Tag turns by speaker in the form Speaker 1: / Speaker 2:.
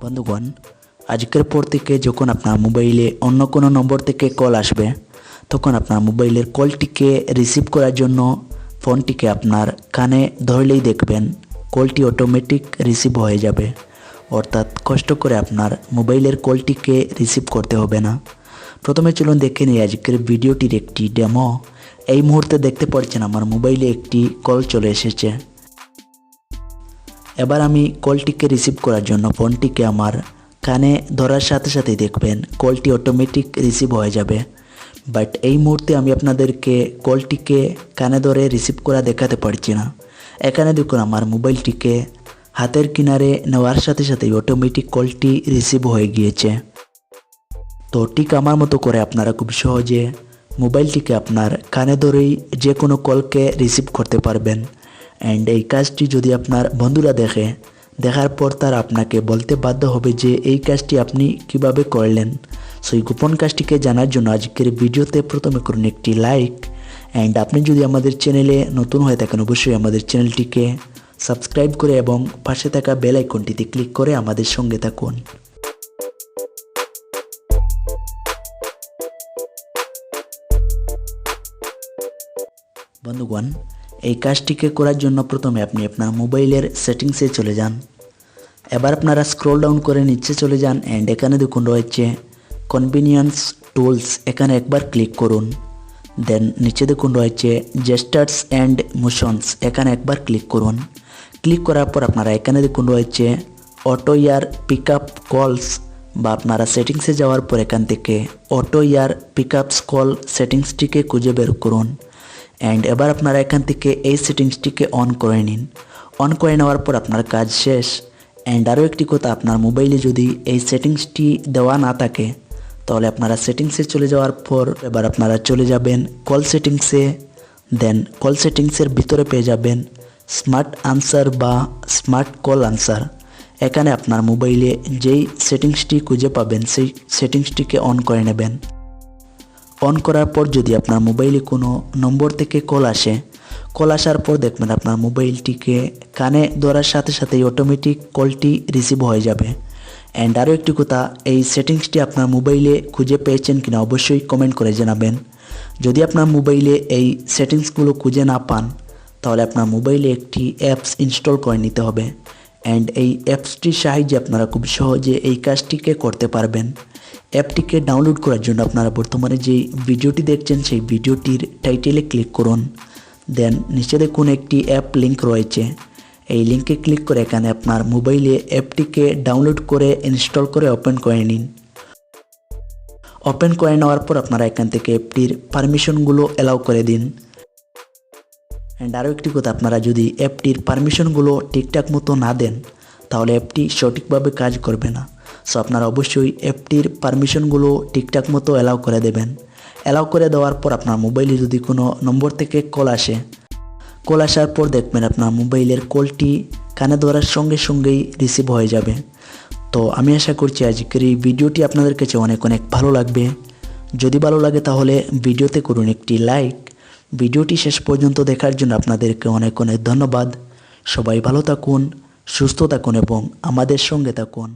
Speaker 1: বন্ধুগণ, আজকের পর থেকে যখন আপনার মোবাইলে অন্য কোনো নম্বর থেকে কল আসবে, তখন আপনার মোবাইলের কলটিকে রিসিভ করার জন্য ফোনটিকে আপনার কানে ধরলেই দেখবেন কলটি অটোমেটিক রিসিভ হয়ে যাবে। অর্থাৎ কষ্ট করে আপনার মোবাইলের কলটিকে রিসিভ করতে হবে না। প্রথমে চলুন দেখে নিই আজকের ভিডিওটির একটি ডেমো। এই মুহূর্তে দেখতে পাচ্ছেন আমার মোবাইলে একটি কল চলে এসেছে। এবার আমি কলটিকে রিসিভ করার জন্য ফোনটিকে আমার কানে ধরার সাথে সাথেই দেখবেন কলটি অটোমেটিক রিসিভ হয়ে যাবে। বাট এই মুহূর্তে আমি আপনাদেরকে কলটিকে কানে ধরে রিসিভ করা দেখাতে পারছি না। এখানে দেখুন আমার মোবাইলটিকে হাতের কিনারে নেওয়ার সাথে সাথেই অটোমেটিক কলটি রিসিভ হয়ে গিয়েছে। তো ঠিক আমার মতো করে আপনারা খুব সহজে মোবাইলটিকে আপনার কানে ধরেই যে কোনো কলকে রিসিভ করতে পারবেন। অ্যান্ড এই কাজটি যদি আপনার বন্ধুরা দেখার পর তারা আপনাকে বলতে বাধ্য হবে যে এই কাজটি আপনি কিভাবে করলেন। সো এই গোপন কাজটিকে জানার জন্য আজকের ভিডিওতে প্রথমে করুন একটি লাইক। অ্যান্ড আপনি যদি আমাদের চ্যানেলে নতুন হয়ে থাকেন অবশ্যই আমাদের চ্যানেলটিকে সাবস্ক্রাইব করে এবং পাশে থাকা বেল আইকনটিতে ক্লিক করে আমাদের সঙ্গে থাকুন। বন্ধুগণ, এই কাজটিকে করার জন্য প্রথমে আপনি আপনার মোবাইলের সেটিংসে চলে যান। এবার আপনারা স্ক্রল ডাউন করে নিচে চলে যান অ্যান্ড এখানে দেখুন রয়েছে কনভিনিয়েন্স টুলস, এখানে একবার ক্লিক করুন। দেন নিচে দেখুন রয়েছে জেস্টার্স অ্যান্ড মোশনস, এখানে একবার ক্লিক করুন। ক্লিক করার পর আপনারা এখানে দেখুন রয়েছে অটো ইয়ার পিক আপ কলস, বা আপনারা সেটিংসে যাওয়ার পর এখান থেকে অটো ইয়ার পিক আপস কল সেটিংসটিকে খুঁজে বের করুন। অ্যান্ড এবার আপনারা এখান থেকে এই সেটিংসটিকে অন করে নিন। অন করে নেওয়ার পর আপনার কাজ শেষ। অ্যান্ড আরও একটি কথা, আপনার মোবাইলে যদি এই সেটিংসটি দেওয়া না থাকে তাহলে আপনারা সেটিংসে চলে যাওয়ার পর এবার আপনারা চলে যাবেন কল সেটিংসে। দেন কল সেটিংসের ভিতরে পেয়ে যাবেন স্মার্ট আনসার বা স্মার্ট কল আনসার। এখানে আপনার মোবাইলে যেই সেটিংসটি খুঁজে পাবেন সেই সেটিংসটিকে অন করে নেবেন। অন করার পর যদি আপনার মোবাইলে কোনো নম্বর থেকে কল আসার পর দেখবেন আপনার মোবাইলটিকে কানে ধরার সাথে সাথেই অটোমেটিক কলটি রিসিভ হয়ে যাবে। অ্যান্ড আরও একটি কথা, এই সেটিংসটি আপনার মোবাইলে খুঁজে পেয়েছেন কিনা অবশ্যই কমেন্ট করে জানাবেন। যদি আপনার মোবাইলে এই সেটিংসগুলো খুঁজে না পান তাহলে আপনার মোবাইলে একটি অ্যাপস ইনস্টল করে নিতে হবে। অ্যান্ড এই অ্যাপসটির সাহায্যে আপনারা খুব সহজে এই কাজটিকে করতে পারবেন। অ্যাপটিকে ডাউনলোড করার জন্য আপনারা বর্তমানে যে ভিডিওটি দেখছেন সেই ভিডিওটির টাইটেলে ক্লিক করুন। দেন নিচে দেখুন একটি অ্যাপ লিঙ্ক রয়েছে, এই লিঙ্কে ক্লিক করে এখানে আপনার মোবাইলে অ্যাপটিকে ডাউনলোড করে ইনস্টল করে ওপেন করে নিন। ওপেন করে নেওয়ার পর আপনারা এখান থেকে অ্যাপটির পারমিশনগুলো অ্যালাউ করে দিন। অ্যান্ড আরও একটি কথা, আপনারা যদি অ্যাপটির পারমিশনগুলো ঠিকঠাক মতো না দেন তাহলে অ্যাপটি সঠিকভাবে কাজ করবে না। সো আপনারা অবশ্যই অ্যাপটির পারমিশনগুলো ঠিকঠাক মতো অ্যালাউ করে দেবেন। অ্যালাউ করে দেওয়ার পর আপনার মোবাইলে যদি কোনো নম্বর থেকে কল আসার পর দেখবেন আপনার মোবাইলের কলটি কানে ধরার সঙ্গে সঙ্গেই রিসিভ হয়ে যাবে। তো আমি আশা করছি আজকের এই ভিডিওটি আপনাদের কাছে অনেক অনেক ভালো লাগবে। যদি ভালো লাগে তাহলে ভিডিওতে করুন একটি লাইক। ভিডিওটি শেষ পর্যন্ত দেখার জন্য আপনাদেরকে অনেক অনেক ধন্যবাদ। সবাই ভালো থাকুন, সুস্থ থাকুন এবং আমাদের সঙ্গে থাকুন।